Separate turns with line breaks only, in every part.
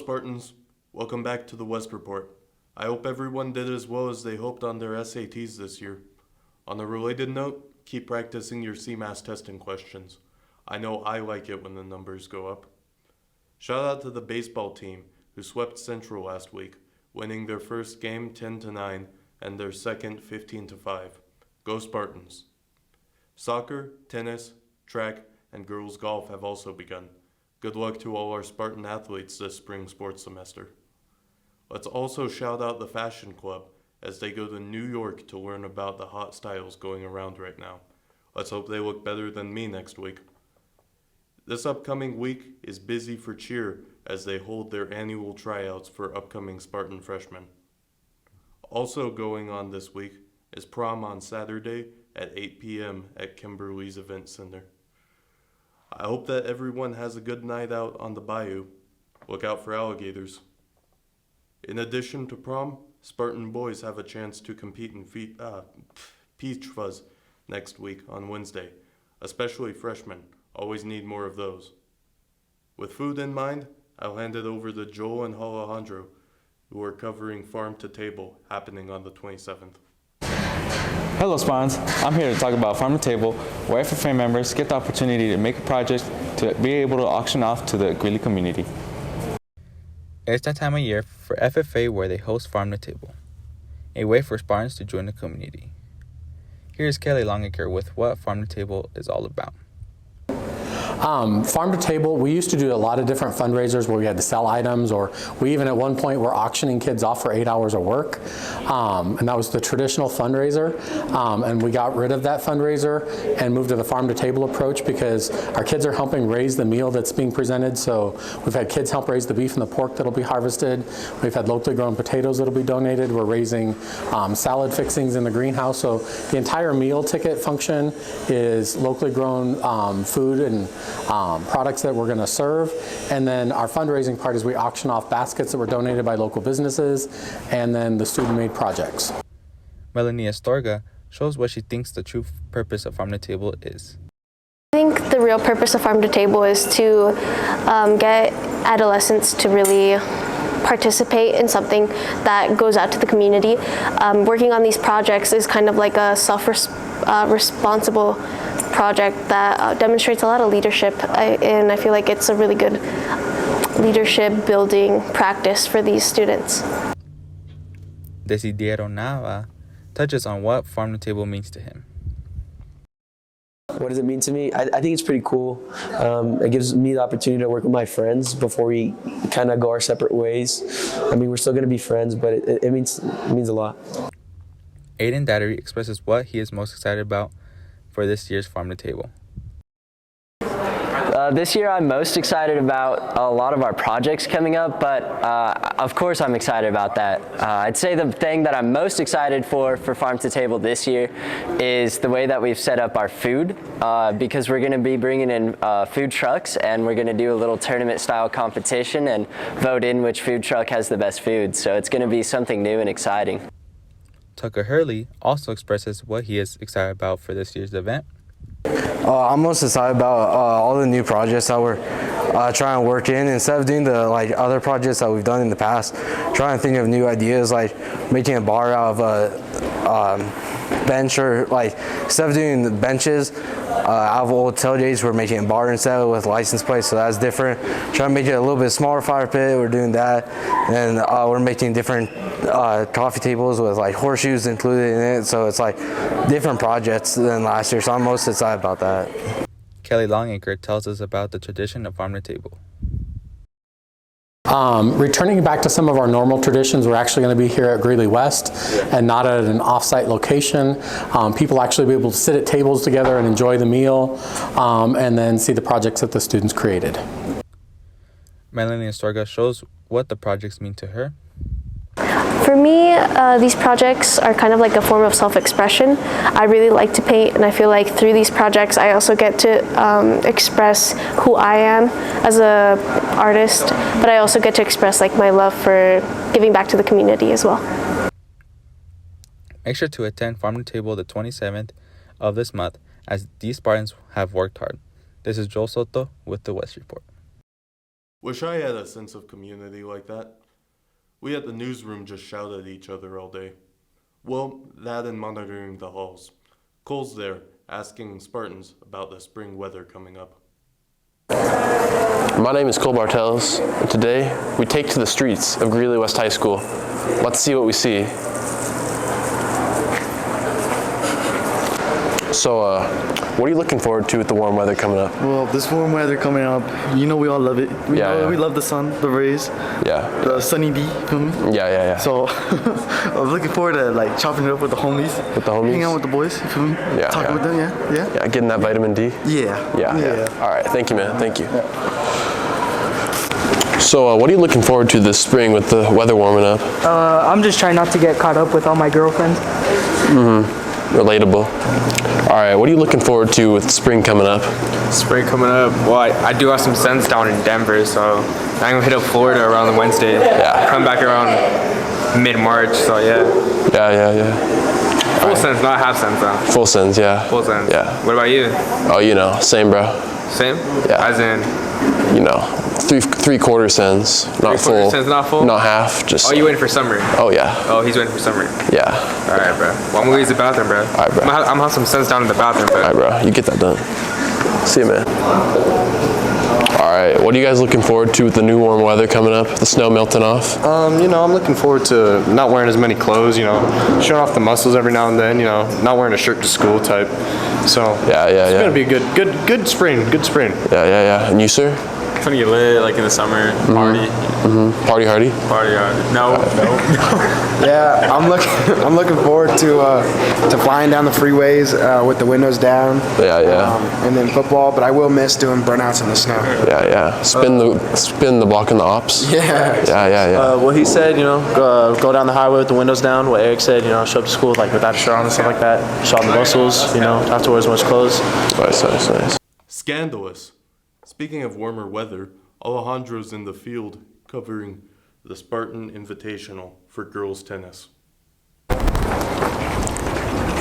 Spartans, welcome back to the West Report. I hope everyone did as well as they hoped on their SATs this year. On a related note, keep practicing your CMAS testing questions. I know I like it when the numbers go up. Shout out to the baseball team who swept Central last week, winning their first game 10-9 and their second 15-5. Go Spartans. Soccer, tennis, track, and girls golf have also begun. Good luck to all our Spartan athletes this spring sports semester. Let's also shout out the Fashion Club as they go to New York to learn about the hot styles going around right now. Let's hope they look better than me next week. This upcoming week is busy for cheer as they hold their annual tryouts for upcoming Spartan freshmen. Also going on this week is prom on Saturday at 8 p.m. at Kimberly's Event Center. I hope that everyone has a good night out on the bayou. Look out for alligators. In addition to prom, Spartan boys have a chance to compete in Peach Fuzz next week on Wednesday, especially freshmen. Always need more of those. With food in mind, I'll hand it over to Joel and Alejandro, who are covering Farm to Table happening on the 27th.
Hello Spartans, I'm here to talk about Farm to Table, where FFA members get the opportunity to make a project to be able to auction off to the Greeley community. It's that time of year for FFA where they host Farm to Table, a way for Spartans to join the community. Here's Kelly Longacre with what Farm to Table is all about.
Farm to Table, we used to do a lot of different fundraisers where we had to sell items, or we even at one point were auctioning kids off for 8 hours of work, and that was the traditional fundraiser, and we got rid of that fundraiser and moved to the Farm to Table approach because our kids are helping raise the meal that's being presented. So we've had kids help raise the beef and the pork that'll be harvested. We've had locally grown potatoes that'll be donated. We're raising salad fixings in the greenhouse. So the entire meal ticket function is locally grown food and products that we're going to serve, and then our fundraising part is we auction off baskets that were donated by local businesses, and then the student-made projects.
Melanie Astorga shows what she thinks the true purpose of Farm to Table is.
I think the real purpose of Farm to Table is to get adolescents to really participate in something that goes out to the community. Working on these projects is kind of like a self-responsible project that demonstrates a lot of leadership, and I feel like it's a really good leadership building practice for these students.
Desiderio Nava touches on what Farm to Table means to him.
What does it mean to me? I think it's pretty cool. It gives me the opportunity to work with my friends before we kind of go our separate ways. I mean, we're still going to be friends, but it means a lot.
Aiden Dattery expresses what he is most excited about for this year's Farm to Table.
This year I'm most excited about a lot of our projects coming up, but of course I'm excited about that. I'd say the thing that I'm most excited for Farm to Table this year is the way that we've set up our food, because we're going to be bringing in food trucks, and we're going to do a little tournament style competition and vote in which food truck has the best food. So it's going to be something new and exciting.
Tucker Hurley also expresses what he is excited about for this year's event.
I'm most excited about all the new projects that we're trying to work in. Instead of doing the other projects that we've done in the past, trying to think of new ideas, like making a bar out of a bench, or instead of doing the benches out of old tailgates, we're making a bar instead with license plates, so that's different. Trying to make it a little bit smaller fire pit, we're doing that, and we're making different coffee tables with horseshoes included in it, so it's different projects than last year, so I'm most excited about that.
Kelly Longacre tells us about the tradition of Farm to Table.
Returning back to some of our normal traditions, we're actually going to be here at Greeley West and not at an off-site location. People actually be able to sit at tables together and enjoy the meal, and then see the projects that the students created.
Melanie Astorga shows what the projects mean to her.
For me, these projects are kind of like a form of self-expression. I really like to paint, and I feel like through these projects I also get to express who I am as an artist, but I also get to express my love for giving back to the community as well.
Make sure to attend Farm to Table the 27th of this month, as these Spartans have worked hard. This is Joel Soto with the West Report.
Wish I had a sense of community like that. We at the newsroom just shout at each other all day. Well, that and monitoring the halls. Cole's there, asking Spartans about the spring weather coming up.
My name is Cole Bartels, and today we take to the streets of Greeley West High School. Let's see what we see. So, what are you looking forward to with the warm weather coming up?
Well, this warm weather coming up, you know we all love it. We love the sun, the rays, the sunny D, feel me?
Yeah.
So, I'm looking forward to like chopping it up with the homies.
With the homies?
Hanging out with the boys, you feel me? Talking with them,
Yeah, getting that vitamin D?
Yeah.
All right, thank you, man, thank you. So, what are you looking forward to this spring with the weather warming up?
I'm just trying not to get caught up with all my girlfriends.
Relatable. All right, what are you looking forward to with spring coming up?
Spring coming up. Well, I do have some friends down in Denver, so I'm gonna hit up Florida around Wednesday. Come back around mid-March, so yeah. Full sense, not half sense though.
Full sense, yeah.
Full sense.
Yeah.
What about you?
Oh, you know, same, bro.
Same?
Yeah.
As in?
You know, three-quarter sense, not full.
Three-quarter sense, not full?
Not half, just.
Oh, you waiting for summer?
Oh, yeah.
Oh, he's waiting for summer.
Yeah.
All right, bro. Well, I'm gonna use the bathroom, bro.
All right, bro.
I'm gonna have some sense down in the bathroom, bro.
All right, bro. You get that done. See you, man. All right. What are you guys looking forward to with the new warm weather coming up? The snow melting off?
You know, I'm looking forward to not wearing as many clothes, you know, showing off the muscles every now and then, you know, not wearing a shirt to school type. So, it's going to be a good spring,
Yeah. And you, sir?
Trying to get lit, like in the summer, party.
Party hardy?
Party hardy. No.
Yeah, I'm looking forward to flying down the freeways with the windows down.
Yeah.
And then football, but I will miss doing burnouts in the snow.
Yeah. Spin the block in the ops.
Yeah.
Well, he said, you know, go down the highway with the windows down. What Eric said, you know, show up to school like without a shirt on and stuff like that. Show off the muscles, you know, not to wear as much clothes.
Nice.
Scandalous. Speaking of warmer weather, Alejandro's in the field covering the Spartan Invitational for girls tennis.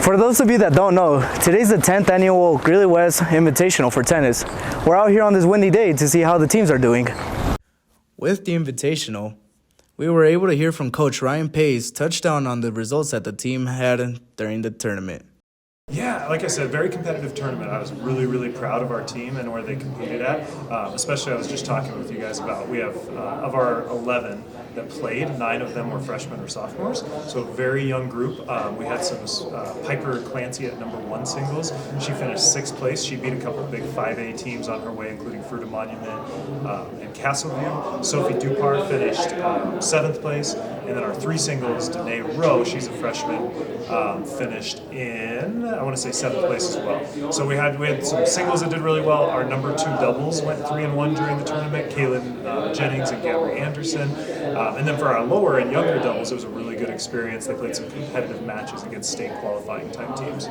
For those of you that don't know, today's the 10th annual Greeley West Invitational for tennis. We're out here on this windy day to see how the teams are doing. With the Invitational, we were able to hear from Coach Ryan Pace touchdown on the results that the team had during the tournament.
Yeah, like I said, very competitive tournament. I was really proud of our team and where they competed at. Especially, I was just talking with you guys about, we have, of our 11 that played, 9 of them were freshmen or sophomores, so a very young group. We had some Piper Clancy at #1 singles. She finished 6th place. She beat a couple of big 5A teams on her way, including Fruita Monument and Castleview. Sophie Dupar finished 7th place, and then our 3 singles, Danae Rowe, she's a freshman, finished in, I want to say 7th place as well. So we had some singles that did really well. Our #2 doubles went 3-1 during the tournament. Kaylin Jennings and Gabby Anderson. And then for our lower and younger doubles, it was a really good experience. They played some competitive matches against state qualifying type teams.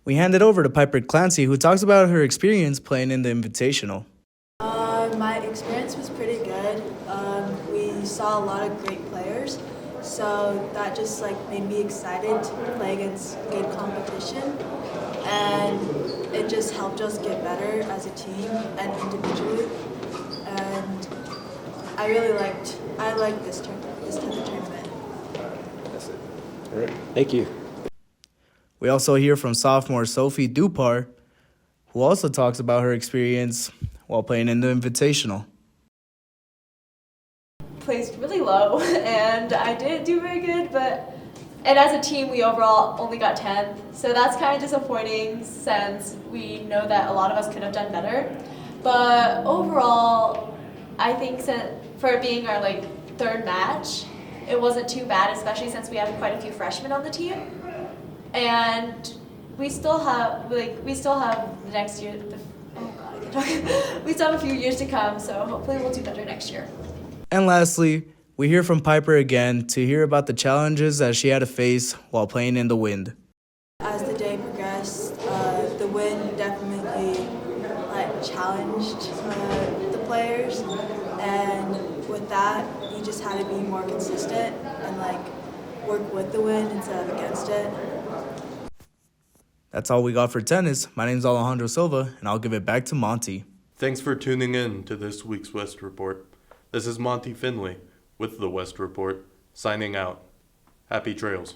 We hand it over to Piper Clancy, who talks about her experience playing in the Invitational.
My experience was pretty good. We saw a lot of great players, so that just made me excited to play against good competition, and it just helped us get better as a team and individually. And I liked this type of tournament.
That's it. All right. Thank you.
We also hear from sophomore Sophie Dupar, who also talks about her experience while playing in the Invitational.
Placed really low, and I didn't do very good, and as a team we overall only got 10th, so that's kind of disappointing since we know that a lot of us could have done better. But overall, I think for it being our 3rd match, it wasn't too bad, especially since we have quite a few freshmen on the team, and we still have the next year. We still have a few years to come, so hopefully we'll do better next year.
And lastly, we hear from Piper again to hear about the challenges that she had to face while playing in the wind.
As the day progressed, the wind definitely challenged the players, and with that, you just had to be more consistent and work with the wind instead of against it.
That's all we got for tennis. My name is Alejandro Silva, and I'll give it back to Monte.
Thanks for tuning in to this week's West Report. This is Monte Finley with the West Report, signing out. Happy trails.